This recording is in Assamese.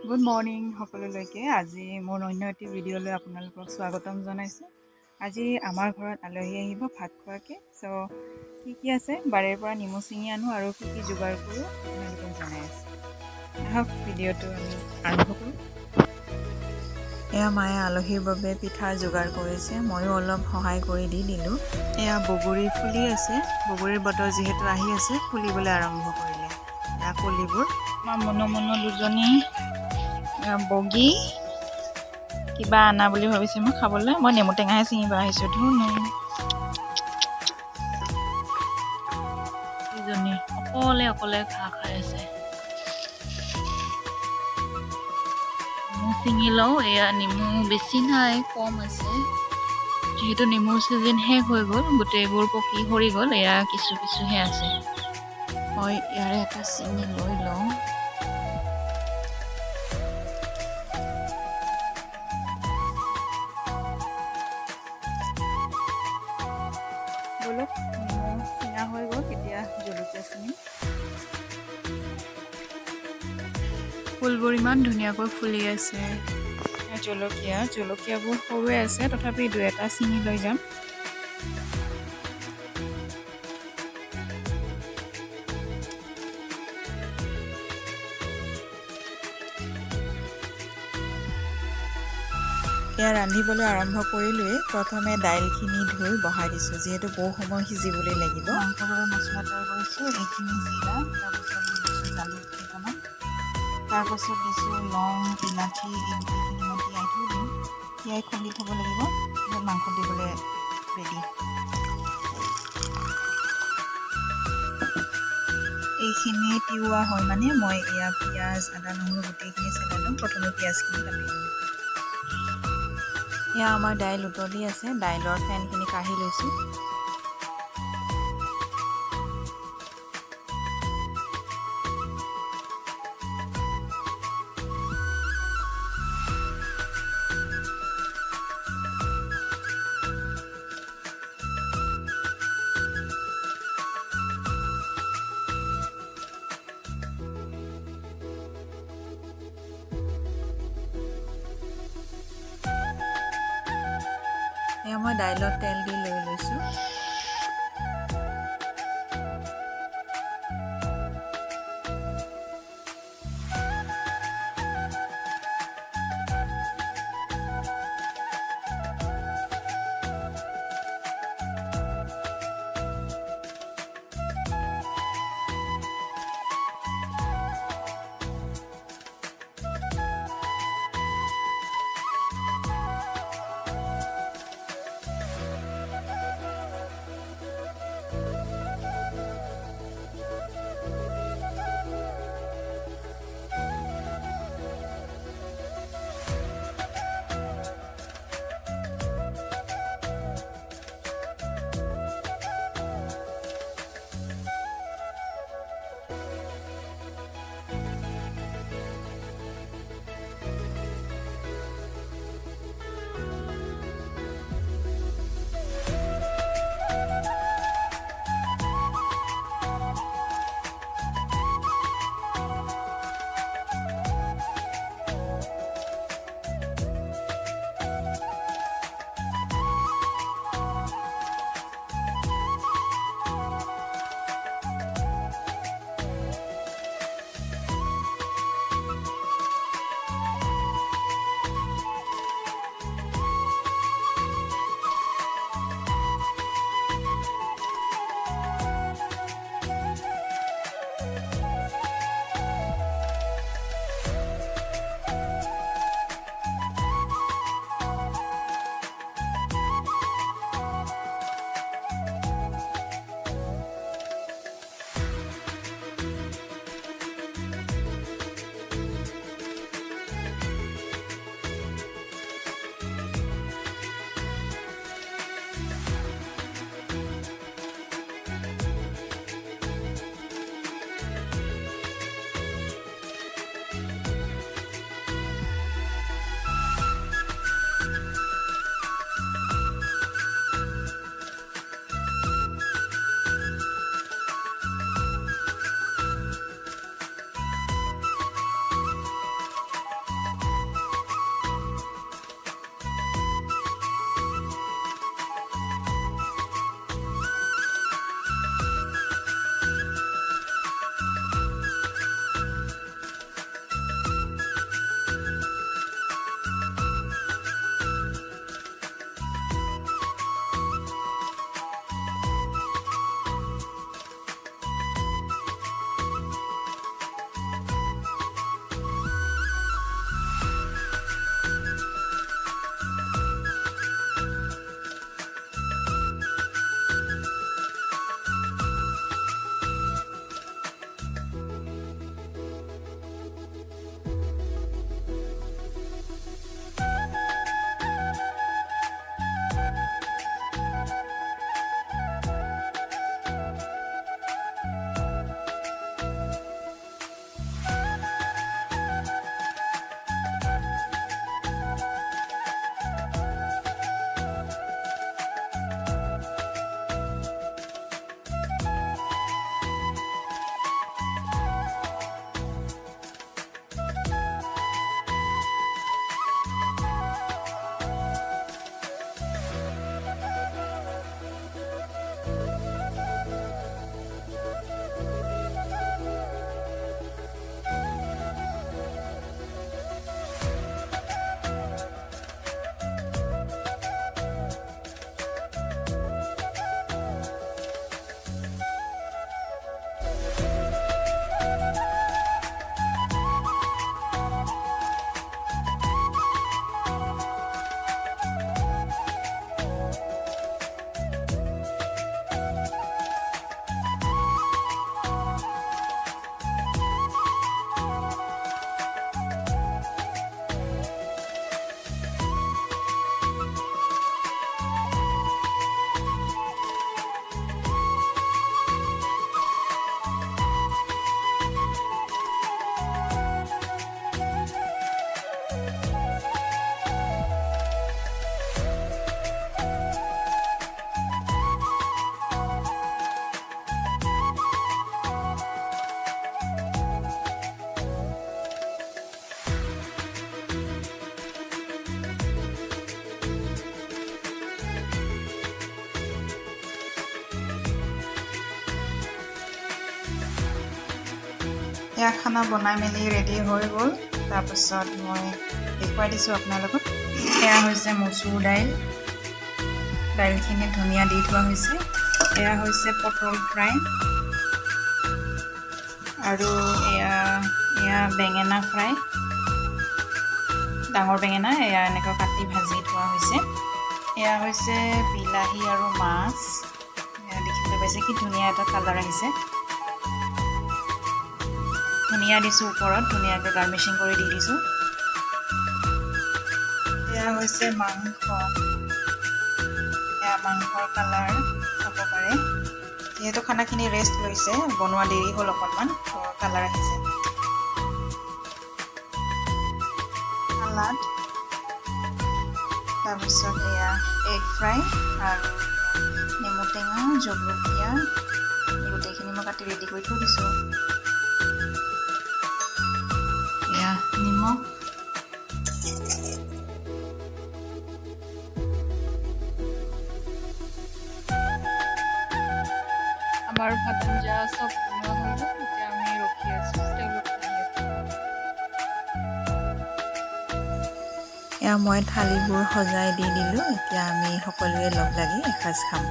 গুড মৰ্ণিং সকলোলৈকে। আজি মোৰ অন্য এটি ভিডিঅ'লৈ আপোনালোকক স্বাগতম জনাইছোঁ। আজি আমাৰ ঘৰত আলহী আহিব ভাত খোৱাকৈ। চ' কি আছে বাৰীৰ পৰা নেমু ছিঙি আনো আৰু কি যোগাৰ কৰোঁ আপোনালোকক জনাই আছোঁ। আহক ভিডিঅ'টো আমি আৰম্ভ কৰোঁ। এয়া মায়ে আলহীৰ বাবে পিঠাৰ যোগাৰ কৰিছে, ময়ো অলপ সহায় কৰি দিলোঁ। এয়া বগৰী ফুলি আছে, বগৰীৰ বতৰ যিহেতু আহি আছে ফুলিবলৈ আৰম্ভ কৰিলে। এয়া কলিবোৰ আমাৰ মনো দুজনী বগী কিবা আনা বুলি ভাবিছে মই খাবলৈ। মই নেমু টেঙাহে ছিঙিব আহিছোঁ। দুজনী অকলে ঘাঁহ খাই আছে। নেমু ছিঙি লওঁ। এয়া নেমু বেছি নাই, কম আছে। যিহেতু নেমুৰ চিজন শেষ হৈ গ'ল, গোটেইবোৰ পকি সৰি গ'ল। এয়া কিছুহে আছে। মই ইয়াৰে এটা ছিঙি লৈ লওঁ। বলক, নেমু চিঙা হৈ গ'ল, এতিয়া জলকীয়া ছিঙিম। ফুলবোৰ ইমান ধুনীয়াকৈ ফুলি আছে। জলকীয়াবোৰ সৰুৱে আছে, তথাপি দুই এটা ছিঙি লৈ যাম। এয়া ৰান্ধিবলৈ আৰম্ভ কৰিলোৱেই। প্ৰথমে দাইলখিনি ধুই বহাই দিছোঁ, যিহেতু বহু সময় সিজিবলৈ লাগিব। মাংসৰ বাবে মছলা তৈয়াৰ কৰিছোঁ। এইখিনি জিৰা, তাৰপিছত দিছোঁ জালুক কেইটামান, তাৰপাছত দিছোঁ লং, ইলাচি, এই গোটেইখিনি মই তিয়াই থৈ দিম। তিয়াই খুন্দি থ'ব লাগিব, তাৰপিছত মাংস দিবলৈ ৰেডি। এইখিনি তিওৱা হয় মানে মই এয়া পিঁয়াজ, আদা, নহৰু গোটেইখিনি চেলাই ল'ম। প্ৰথমে পিঁয়াজখিনি কাটি ল'ম। এয়া আমাৰ দাইল উতলি আছে, দাইলৰ ফেনখিনি কাঢ়ি লৈছোঁ। এয়া মই দাইলত তেল দি লৈ লৈছোঁ। এয়া খানা বনাই মেলি ৰেডি হৈ গ'ল। তাৰপিছত মই দেখুৱাই দিছোঁ আপোনালোকক। এয়া হৈছে মচুৰ দাইল, দাইলখিনি ধনিয়া দি থোৱা হৈছে। এয়া হৈছে পটল ফ্ৰাই আৰু এয়া বেঙেনা ফ্ৰাই, ডাঙৰ বেঙেনা এয়া এনেকৈ কাটি ভাজি থোৱা হৈছে। এয়া হৈছে বিলাহী আৰু মাছ, এয়া দেখিবলৈ পাইছে কি ধুনীয়া এটা কালাৰ আহিছে। ধনিয়া দিছোঁ ওপৰত, ধুনীয়াকৈ গাৰ্নিচিং কৰি দি দিছোঁ। এয়া হৈছে মাংস, এয়া মাংসৰ কালাৰ চাব পাৰে। যিহেতু খানাখিনি ৰেষ্ট লৈছে, বনোৱা দেৰি হ'ল অকণমান, কালাৰ আহিছে। চালাড, তাৰপিছত এয়া এগ ফ্ৰাই আৰু নেমু টেঙা, জলকীয়া, এই গোটেইখিনি মই কাটি ৰেডি কৰি থৈ দিছোঁ। এয়া নিমখ, আমাৰ ভাত আঞ্জা চব বনোৱা হৈ গ'ল। এতিয়া আমি ৰখি আছোঁ, তেওঁলোক আহি আছে। এয়া মই থালিবোৰ সজাই দি দিলোঁ। এতিয়া আমি সকলোৱে লগ লাগি এসাঁজ খাম।